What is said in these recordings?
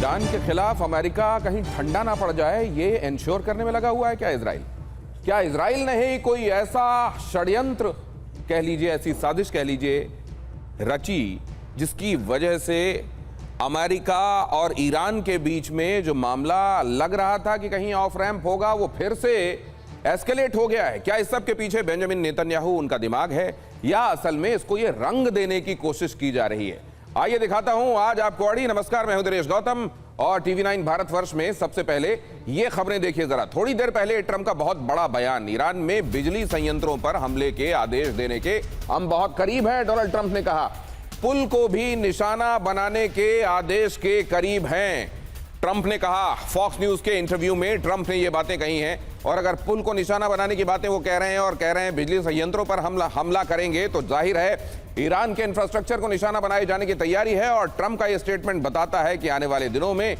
Iran के खिलाफ America कहीं ठंडा ना पड़ जाए, ये इंश्योर करने में लगा हुआ है क्या इजराइल? क्या इजराइल ने ही कोई ऐसा षड्यंत्र कह लीजिए, ऐसी साजिश कह लीजिए, रची जिसकी वजह से अमेरिका और ईरान के बीच में जो मामला लग रहा था कि कहीं ऑफ रैंप होगा, वो फिर से एस्केलेट हो गया है? क्या इस सब के पीछे बेंजामिन नेतन्याहू उनका दिमाग है, या असल में इसको ये रंग देने की कोशिश की जा रही है? आइए दिखाता हूं आज आपको अड़ी। नमस्कार, मैं हूं दिनेश गौतम और टीवी 9 भारतवर्ष में सबसे पहले ये खबरें देखिए जरा। थोड़ी देर पहले ट्रंप का बहुत बड़ा बयान, ईरान में बिजली संयंत्रों पर हमले के आदेश देने के हम बहुत करीब हैं। डोनाल्ड ट्रंप ने कहा पुल को भी निशाना बनाने के आदेश के करीब हैं। ट्रंप ने कहा, फॉक्स न्यूज के इंटरव्यू में ट्रंप ने ये बातें कही हैं। और अगर पुल को निशाना बनाने की बातें वो कह रहे हैं और कह रहे हैं बिजली संयंत्रों पर हमला करेंगे, तो जाहिर है ईरान के इंफ्रास्ट्रक्चर को निशाना बनाए जाने की तैयारी है। और ट्रंप का ये स्टेटमेंट बताता है कि आने वाले दिनों में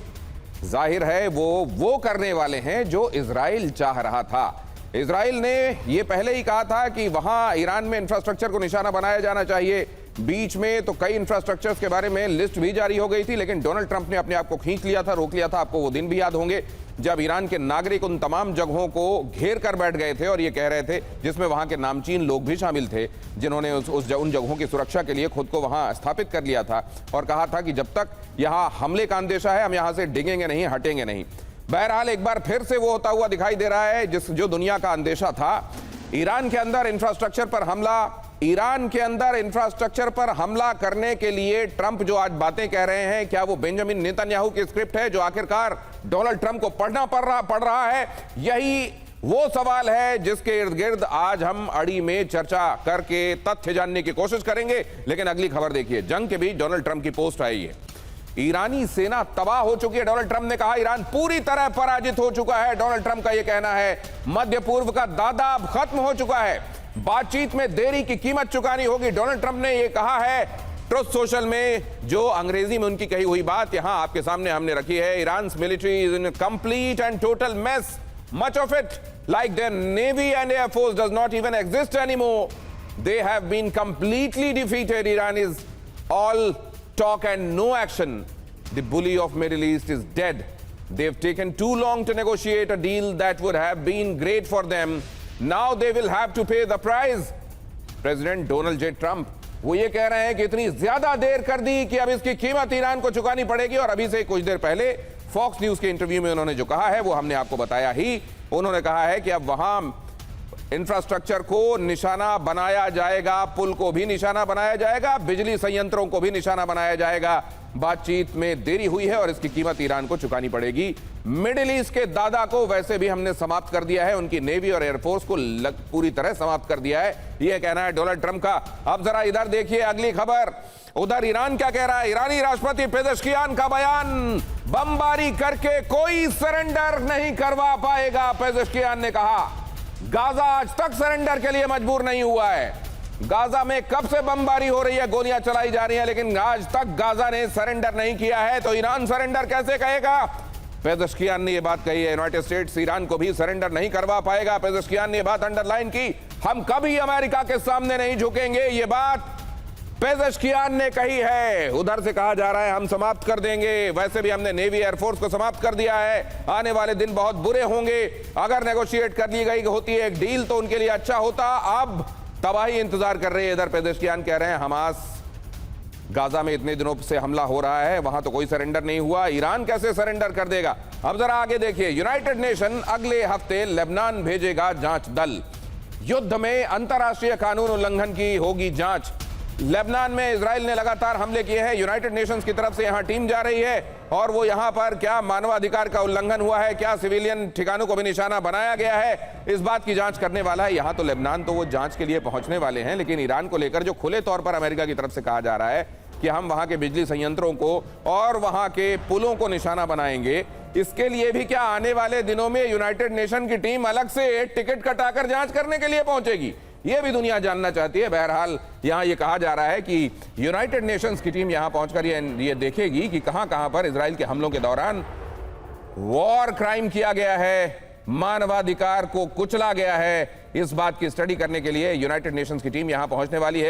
जाहिर है वो करने वाले हैं जो इजराइल चाह रहा था। इजराइल ने ये पहले ही कहा था कि वहां ईरान में इंफ्रास्ट्रक्चर को निशाना बनाया जाना चाहिए। बीच में तो कई इंफ्रास्ट्रक्चर्स के बारे में लिस्ट भी जारी हो गई थी, लेकिन डोनाल्ड ट्रंप ने अपने आप को खींच लिया था, रोक लिया था। आपको वो दिन भी याद होंगे जब ईरान के नागरिक उन तमाम जगहों को घेर कर बैठ गए थे और ये कह रहे थे, जिसमें वहां के नामचीन लोग भी शामिल थे, जिन्होंने उन जगहों की सुरक्षा के लिए खुद को वहां स्थापित कर लिया था और कहा था कि जब तक यहां हमले का अंदेशा है, हम यहां से डिगेंगे नहीं, हटेंगे नहीं। बहरहाल एक बार फिर से वो होता हुआ दिखाई दे रहा है जो दुनिया का अंदेशा था। ईरान के अंदर इंफ्रास्ट्रक्चर पर हमला करने के लिए ट्रंप जो आज बातें कह रहे हैं, क्या वो बेंजामिन नेतन्याहू की स्क्रिप्ट है जो आखिरकार डोनाल्ड ट्रंप को पढ़ना पड़ रहा है? यही वो सवाल है जिसके इर्द गिर्द आज हम अड़ी में चर्चा करके तथ्य जानने की कोशिश करेंगे। लेकिन अगली खबर देखिए, जंग के बीच डोनाल्ड ट्रंप की पोस्ट आई है। ईरानी सेना तबाह हो चुकी है, डोनाल्ड ट्रंप ने कहा। ईरान पूरी तरह पराजित हो चुका है, डोनाल्ड ट्रंप का यह कहना है। मध्य पूर्व का दादा अब खत्म हो चुका है, बातचीत में देरी की कीमत चुकानी होगी, डोनाल्ड ट्रंप ने यह कहा है। ट्रुथ सोशल में जो अंग्रेजी में उनकी कही हुई बात यहां आपके सामने हमने रखी है। Iran military is in complete and total mess, much of it like their navy and air force does not even exist anymore. They have been completely defeated. Iran is all talk and no action. The bully of Middle East is dead. They've taken too long to negotiate a deal that would have been great for them. Now they will have to pay the price. President Donald J. Trump वो ये कह रहे हैं कि इतनी ज्यादा देर कर दी कि अब इसकी कीमत ईरान को चुकानी पड़ेगी। और अभी से कुछ देर पहले फॉक्स न्यूज के इंटरव्यू में उन्होंने जो कहा है वो हमने आपको बताया ही। उन्होंने कहा है कि अब वहां इंफ्रास्ट्रक्चर को निशाना बनाया जाएगा, पुल को भी निशाना बनाया जाएगा, बिजली संयंत्रों को भी निशाना बनाया जाएगा। बातचीत में देरी हुई है और इसकी कीमत ईरान को चुकानी पड़ेगी। मिडिल ईस्ट के दादा को वैसे भी हमने समाप्त कर दिया है, उनकी नेवी और एयरफोर्स को पूरी तरह समाप्त कर दिया है, यह कहना है डोनाल्ड ट्रंप का। अब जरा इधर देखिए अगली खबर। उधर ईरान क्या कह रहा है? ईरानी राष्ट्रपति पेजेश्कियान का बयान, बमबारी करके कोई सरेंडर नहीं करवा पाएगा। पेजेश्कियान ने कहा गाजा आज तक सरेंडर के लिए मजबूर नहीं हुआ है। गाजा में कब से बमबारी हो रही है, गोलियां चलाई जा रही हैं, लेकिन आज तक गाजा ने सरेंडर नहीं किया है, तो ईरान सरेंडर कैसे कहेगा? पेजेश्कियान ने यह बात कही है। यूनाइटेड स्टेट्स ईरान को भी सरेंडर नहीं करवा पाएगा। पेजेश्कियान ने यह बात अंडरलाइन की, हम कभी अमेरिका के सामने नहीं झुकेंगे, यह बात पेजेश्कियान ने कही है। उधर से कहा जा रहा है हम समाप्त कर देंगे, वैसे भी हमने नेवी एयरफोर्स को समाप्त कर दिया है, आने वाले दिन बहुत बुरे होंगे। अगर नेगोशिएट कर ली गई होती है एक डील तो उनके लिए अच्छा होता। अब तबाही इंतजार कर रही है। इधर पेजेश्कियान कह रहे हैं हमास गाजा में इतने दिनों से हमला हो रहा है, वहां तो कोई सरेंडर नहीं हुआ, ईरान कैसे सरेंडर कर देगा? अब जरा आगे देखिए, यूनाइटेड नेशन अगले हफ्ते लेबनान भेजेगा जांच दल। युद्ध में अंतर्राष्ट्रीय कानून उल्लंघन की होगी जांच। लेबनान में इजराइल ने लगातार हमले किए हैं, यूनाइटेड नेशंस की तरफ से यहां टीम जा रही है और वो यहां पर क्या मानवाधिकार का उल्लंघन हुआ है, क्या सिविलियन ठिकानों को भी निशाना बनाया गया है, इस बात की जांच करने वाला है। यहां तो लेबनान तो वो जांच के लिए पहुंचने वाले हैं, लेकिन ईरान को लेकर जो खुले तौर पर अमेरिका की तरफ से कहा जा रहा है कि हम वहां के बिजली संयंत्रों को और वहां के पुलों को निशाना बनाएंगे, इसके लिए भी क्या आने वाले दिनों में यूनाइटेड नेशन की टीम अलग से टिकट कटाकर जांच करने के लिए पहुंचेगी? यह भी दुनिया जानना चाहती है। बहरहाल यहां यह कहा जा रहा है कि यूनाइटेड नेशंस की टीम यहां पहुंचकर ये देखेगी कि कहां पर इजराइल के हमलों के दौरान वॉर क्राइम किया गया है, मानवाधिकार को कुचला गया है। इस बात की स्टडी करने के लिए यूनाइटेड नेशंस की टीम यहां पहुंचने वाली है।